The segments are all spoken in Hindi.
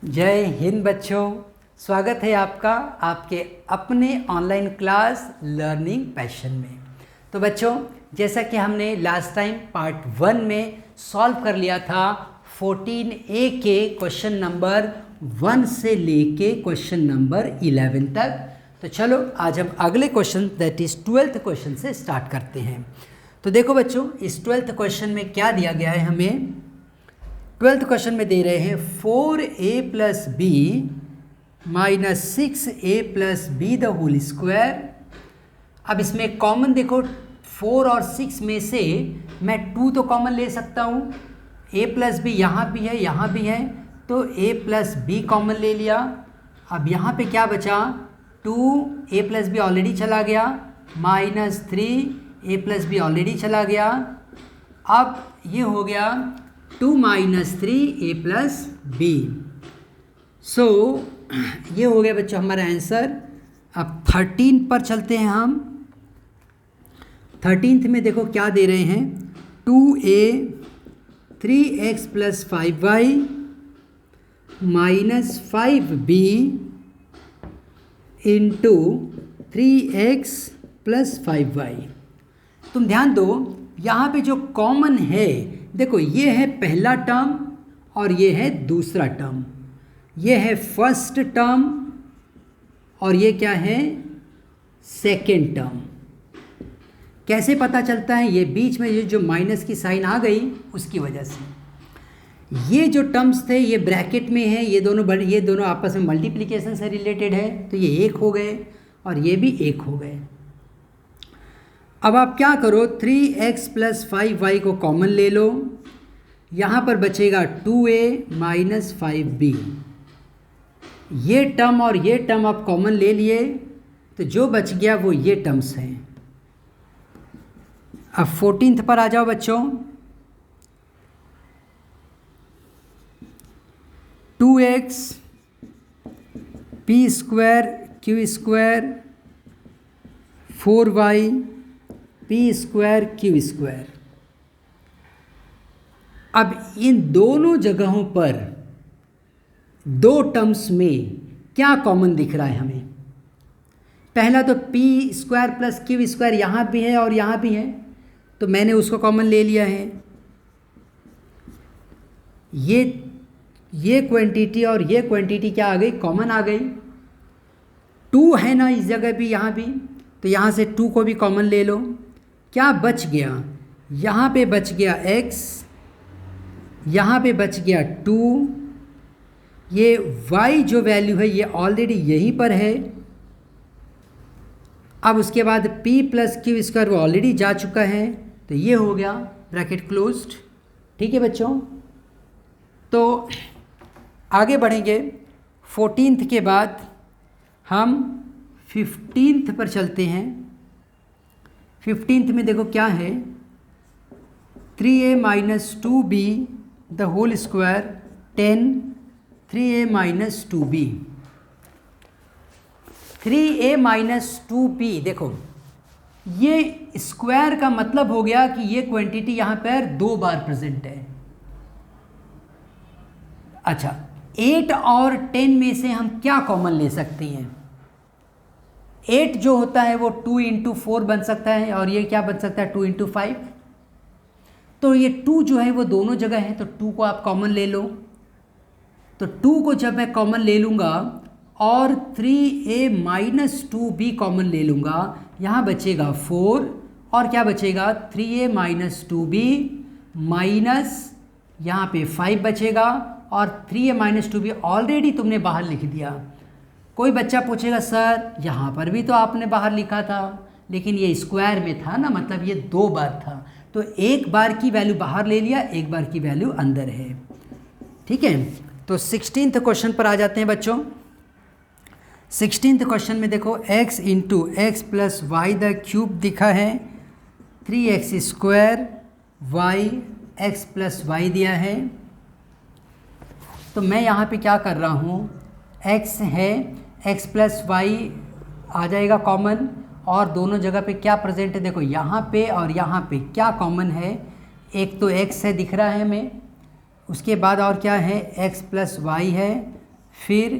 जय हिंद बच्चों, स्वागत है आपका आपके अपने ऑनलाइन क्लास लर्निंग पैशन में। तो बच्चों, जैसा कि हमने लास्ट टाइम पार्ट 1 में सॉल्व कर लिया था 14A के क्वेश्चन नंबर 1 से लेके क्वेश्चन नंबर 11 तक। तो चलो आज हम अगले question that is 12th question से स्टार्ट करते हैं। तो देखो बच्चों, इस 12th क्वेश्चन में क्या दिया गया है हमें। 12th क्वेश्चन में दे रहे हैं 4a plus B minus 6a plus B the whole square. अब इसमें कॉमन देखो, 4 और 6 में से मैं 2 तो कॉमन ले सकता हूँ। a प्लस बी यहाँ भी है, यहाँ भी है, तो a प्लस बी कॉमन ले लिया। अब यहाँ पे क्या बचा, 2a प्लस बी ऑलरेडी चला गया, minus 3a plus B already चला गया। अब ये हो गया 2 माइनस 3a प्लस बी। सो ये हो गया बच्चों हमारा आंसर। अब 13 पर चलते हैं हम। 13th में देखो क्या दे रहे हैं, 2a 3x plus 5y minus 5b into 3x plus 5y। तुम ध्यान दो, यहाँ पे जो कॉमन है देखो, ये है पहला टर्म और ये है दूसरा टर्म, ये है फर्स्ट टर्म और ये क्या है, सेकेंड टर्म। कैसे पता चलता है, ये बीच में ये जो माइनस की साइन आ गई उसकी वजह से। ये जो टर्म्स थे ये ब्रैकेट में है, ये दोनों आपस में मल्टीप्लिकेशन से रिलेटेड है, तो ये एक हो गए और ये भी एक हो गए। अब आप क्या करो, 3x प्लस 5y को कॉमन ले लो, यहाँ पर बचेगा 2a माइनस 5b। ये टर्म और ये टर्म आप कॉमन ले लिए, तो जो बच गया वो ये टर्म्स हैं। अब 14th पर आ जाओ बच्चों। 2x p square q square 4y P square Q square. अब इन दोनों जगहों पर दो टर्म्स में क्या कॉमन दिख रहा है हमें। पहला तो P square plus Q square यहाँ भी है और यहाँ भी है, तो मैंने उसको कॉमन ले लिया है। ये क्वांटिटी और ये क्वांटिटी क्या आ गई, कॉमन आ गई। 2 है ना इस जगह भी, यहाँ भी, तो यहाँ से 2 को भी कॉमन ले लो। क्या बच गया, यहाँ पे बच गया x, यहाँ पे बच गया 2, ये y जो वैल्यू है ये ऑलरेडी यहीं पर है। अब उसके बाद p प्लस क्यू स्क्वायर वो ऑलरेडी जा चुका है, तो ये हो गया ब्रैकेट क्लोज्ड। ठीक है बच्चों, तो आगे बढ़ेंगे। 14th के बाद हम 15th पर चलते हैं। 15th में देखो क्या है, 3a minus 2b the whole square 10 3a minus 2b। 3a minus 2b देखो, ये स्क्वायर का मतलब हो गया कि ये क्वांटिटी यहाँ पर 2 बार प्रेजेंट है। अच्छा, 8 और 10 में से हम क्या कॉमन ले सकते हैं। 8 जो होता है वो 2 इंटू 4 बन सकता है, और ये क्या बन सकता है, 2 इंटू 5। तो ये 2 जो है वो दोनों जगह है, तो 2 को आप कॉमन ले लो। तो 2 को जब मैं कॉमन ले लूँगा और 3a माइनस 2b कॉमन ले लूँगा, यहाँ बचेगा 4 और क्या बचेगा, 3a माइनस 2b माइनस यहाँ पे 5 बचेगा, और 3a माइनस 2b ऑलरेडी तुमने बाहर लिख दिया। कोई बच्चा पूछेगा सर यहाँ पर भी तो आपने बाहर लिखा था, लेकिन ये स्क्वायर में था ना, मतलब ये 2 बार था, तो एक बार की वैल्यू बाहर ले लिया, एक बार की वैल्यू अंदर है। ठीक है, तो 16th क्वेश्चन पर आ जाते हैं बच्चों। 16th क्वेश्चन में देखो, x into X plus Y the cube दिखा है, 3x square y x plus Y दिया है। तो मैं यहाँ पे क्या कर रहा हूँ, x है, x प्लस वाई आ जाएगा कॉमन, और दोनों जगह पे क्या प्रेजेंट है देखो, यहाँ पे और यहाँ पे क्या कॉमन है, एक तो x है दिख रहा है हमें, उसके बाद और क्या है, x प्लस वाई है, फिर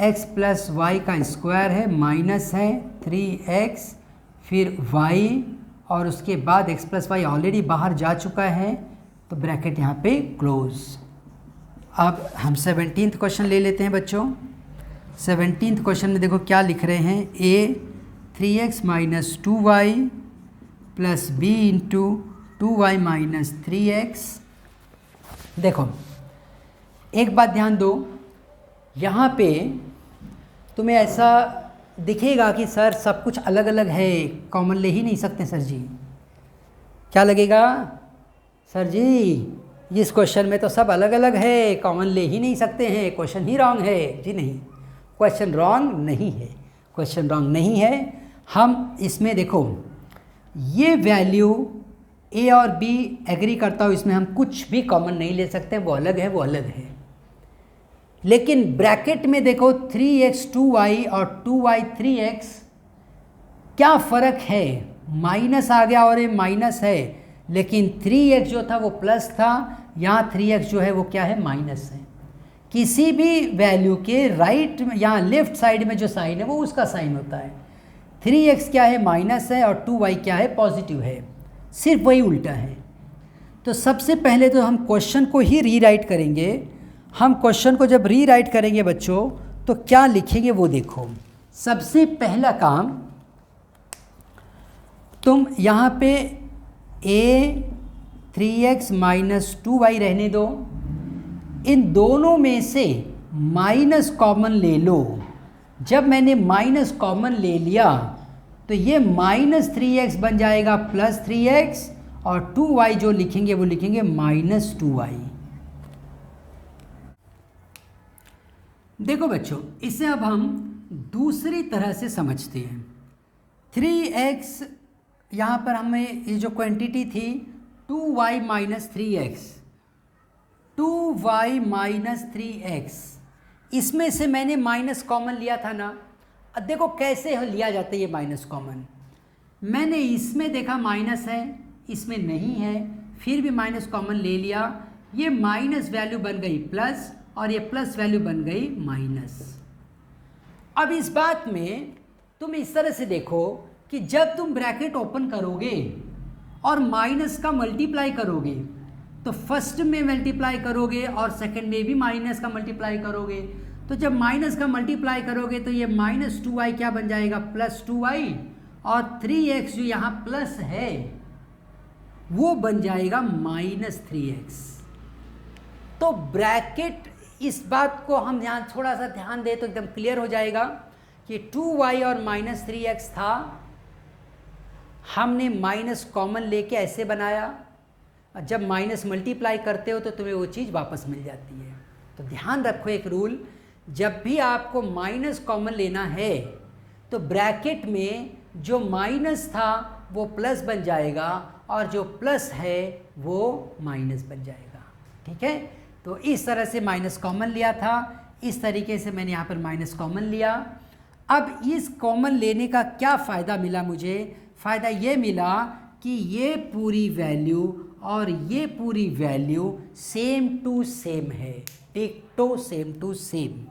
x प्लस वाई का स्क्वायर है, माइनस है 3x, फिर y, और उसके बाद x प्लस वाई ऑलरेडी बाहर जा चुका है, तो ब्रैकेट यहाँ पे क्लोज। अब हम 17th क्वेश्चन ले लेते हैं बच्चों। 17th क्वेश्चन में देखो क्या लिख रहे हैं, a 3x minus 2y plus b into 2y minus 3x। देखो एक बात ध्यान दो, यहाँ पे तुम्हें ऐसा दिखेगा कि सर सब कुछ अलग अलग है, कॉमन ले ही नहीं सकते सर जी। क्या लगेगा सर जी, इस क्वेश्चन में तो सब अलग अलग है, कॉमन ले ही नहीं सकते हैं, क्वेश्चन ही रॉन्ग है। जी नहीं, क्वेश्चन रॉन्ग नहीं है, क्वेश्चन रॉन्ग नहीं है। हम इसमें देखो ये वैल्यू a और b एग्री करता हूँ, इसमें हम कुछ भी कॉमन नहीं ले सकते, वो अलग है, वो अलग है। लेकिन ब्रैकेट में देखो 3x 2y और 2y 3x, क्या फ़र्क है, माइनस आ गया और ये माइनस है, लेकिन 3x जो था वो प्लस था, यहाँ 3x जो है वो क्या है, माइनस है। किसी भी वैल्यू के राइट यहाँ लेफ्ट साइड में जो साइन है वो उसका साइन होता है। 3x क्या है, माइनस है, और 2y क्या है, पॉजिटिव है, सिर्फ वही उल्टा है। तो सबसे पहले तो हम क्वेश्चन को ही रीराइट करेंगे। हम क्वेश्चन को जब रीराइट करेंगे बच्चों तो क्या लिखेंगे वो देखो। सबसे पहला काम, तुम यहाँ पे a 3x माइनस 2y रहने दो, इन दोनों में से माइनस कॉमन ले लो। जब मैंने माइनस कॉमन ले लिया तो ये माइनस 3x बन जाएगा प्लस 3x, और 2y जो लिखेंगे वो लिखेंगे माइनस 2y। देखो बच्चों, इसे अब हम दूसरी तरह से समझते हैं। 3x यहाँ पर हमें ये जो क्वांटिटी थी 2y minus 3x, 2y minus 3x, इसमें से मैंने माइनस कॉमन लिया था ना। अब देखो कैसे लिया जाता है ये माइनस कॉमन। मैंने इसमें देखा माइनस है, इसमें नहीं है, फिर भी माइनस कॉमन ले लिया, ये माइनस वैल्यू बन गई प्लस, और ये प्लस वैल्यू बन गई माइनस। अब इस बात में तुम इस तरह से देखो कि जब तुम ब्रैकेट ओपन करोगे और माइनस का मल्टीप्लाई करोगे, तो फर्स्ट में मल्टीप्लाई करोगे और सेकंड में भी माइनस का मल्टीप्लाई करोगे। तो जब माइनस का मल्टीप्लाई करोगे तो ये माइनस 2y क्या बन जाएगा, प्लस 2y, और 3x जो यहाँ प्लस है वो बन जाएगा माइनस 3x। तो ब्रैकेट, इस बात को हम यहाँ थोड़ा सा ध्यान दें तो एकदम क्लियर हो जाएगा कि 2y और माइनस 3x था, हमने माइनस कॉमन लेके ऐसे बनाया, जब माइनस मल्टीप्लाई करते हो तो तुम्हें वो चीज़ वापस मिल जाती है। तो ध्यान रखो एक रूल, जब भी आपको माइनस कॉमन लेना है तो ब्रैकेट में जो माइनस था वो प्लस बन जाएगा, और जो प्लस है वो माइनस बन जाएगा। ठीक है, तो इस तरह से माइनस कॉमन लिया था, इस तरीके से मैंने यहाँ पर माइनस कॉमन लिया। अब इस कॉमन लेने का क्या फ़ायदा मिला मुझे, फ़ायदा ये मिला कि ये पूरी वैल्यू और ये पूरी वैल्यू सेम टू सेम है, डिक्टो सेम टू सेम।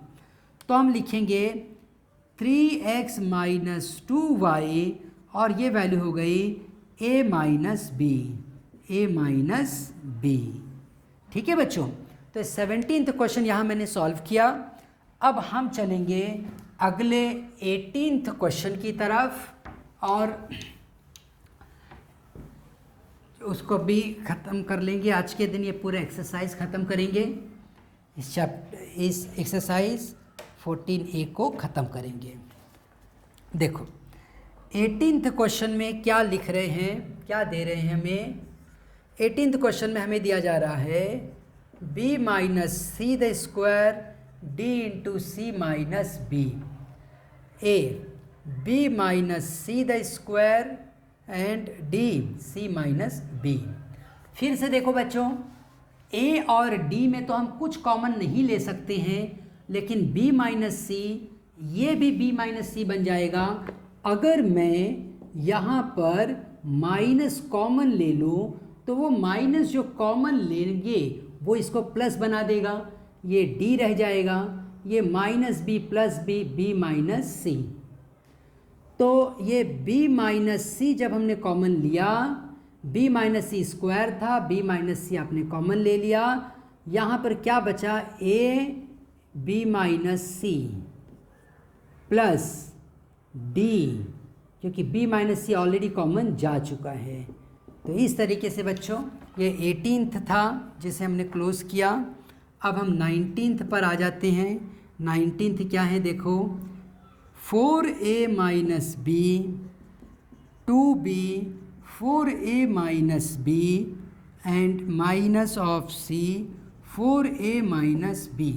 तो हम लिखेंगे 3x माइनस 2y, और ये वैल्यू हो गई a minus b, a minus b। ठीक है बच्चों, तो 17th क्वेश्चन यहाँ मैंने सॉल्व किया। अब हम चलेंगे अगले 18th क्वेश्चन की तरफ, और उसको भी ख़त्म कर लेंगे। आज के दिन ये पूरा एक्सरसाइज ख़त्म करेंगे, इस एक्सरसाइज 14A को ख़त्म करेंगे। देखो 18th क्वेश्चन में क्या लिख रहे हैं, क्या दे रहे हैं हमें। 18th क्वेश्चन में हमें दिया जा रहा है b minus C the square d into C minus B, a b minus C the square and d c minus b। फिर से देखो बच्चों, a और d में तो हम कुछ कॉमन नहीं ले सकते हैं, लेकिन b माइनस सी, ये भी b माइनस सी बन जाएगा। अगर मैं यहाँ पर माइनस कॉमन ले लूँ तो वो माइनस जो कॉमन लेंगे वो इसको प्लस बना देगा, ये d रह जाएगा, ये minus B plus B, B minus C. तो ये b माइनस सी जब हमने कॉमन लिया, b माइनस सी स्क्वायर था, b माइनस सी आपने कॉमन ले लिया, यहाँ पर क्या बचा, a b minus C plus d, क्योंकि b minus C already common जा चुका है। तो इस तरीके से बच्चों ये 18th था जिसे हमने क्लोज किया। अब हम 19th पर आ जाते हैं। 19th क्या है देखो, 4a minus B, 2b, 4a minus B and minus of c, 4a minus B.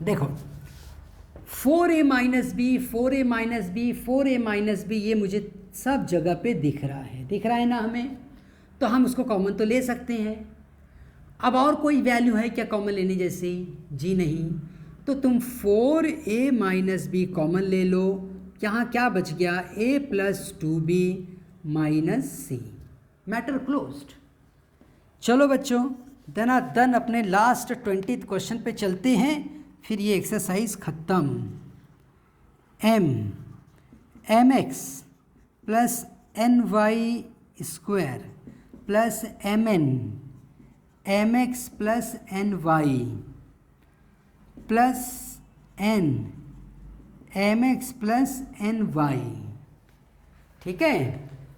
देखो 4a minus B, 4a minus B, 4a minus B, ये मुझे सब जगह पे दिख रहा है ना हमें, तो हम उसको कॉमन तो ले सकते हैं। अब और कोई वैल्यू है क्या कॉमन लेने जैसी? जी नहीं। तो तुम 4a माइनस बी कॉमन ले लो, यहाँ क्या बच गया, a plus 2b minus C, matter closed. चलो बच्चों दन अपने लास्ट 20th क्वेश्चन पे चलते हैं, फिर ये एक्सरसाइज ख़त्म। M X plus N Y square plus M X plus N Y plus M X plus N Y. ठीक है,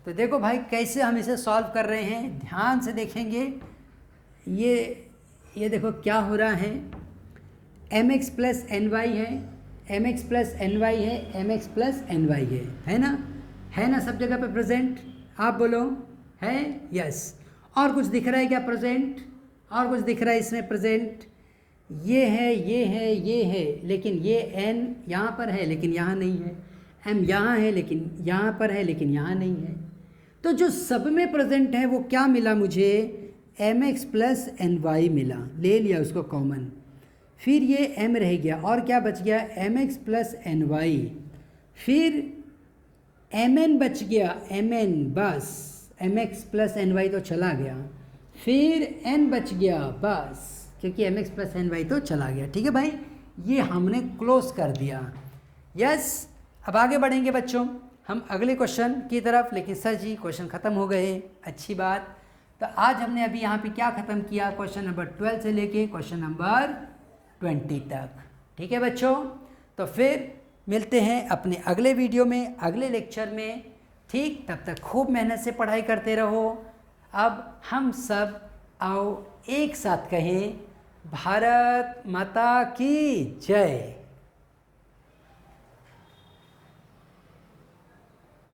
तो देखो भाई कैसे हम इसे सॉल्व कर रहे हैं, ध्यान से देखेंगे। ये देखो क्या हो रहा है, M X plus N Y है, M X plus N Y है, M X plus N Y है ना सब जगह पे प्रेजेंट? आप बोलो है? यस। और कुछ दिख रहा है क्या प्रेजेंट? और कुछ दिख रहा है इसमें प्रेजेंट? ये है, लेकिन ये एन यहाँ पर है लेकिन यहाँ नहीं है, एम यहाँ है लेकिन यहाँ पर है लेकिन यहाँ नहीं है। तो जो सब में प्रेजेंट है वो क्या मिला मुझे, M X plus N Y मिला, ले लिया उसको कॉमन। फिर ये एम रह गया और क्या बच गया, M X plus N Y. फिर एम एन बच गया, एम एन, बस M X plus N Y तो चला गया। फिर एन बच गया बस, क्योंकि M X plus N Y तो चला गया। ठीक है भाई, ये हमने क्लोज कर दिया। यस, अब आगे बढ़ेंगे बच्चों हम अगले क्वेश्चन की तरफ, लेकिन सर जी क्वेश्चन ख़त्म हो गए। अच्छी बात। तो आज हमने अभी यहाँ पे क्या ख़त्म किया, क्वेश्चन नंबर 12 से लेके क्वेश्चन नंबर 20 तक। ठीक है बच्चों, तो फिर मिलते हैं अपने अगले वीडियो में, अगले लेक्चर में। ठीक, तब तक खूब मेहनत से पढ़ाई करते रहो। अब हम सब आओ एक साथ कहें, भारत माता की जय।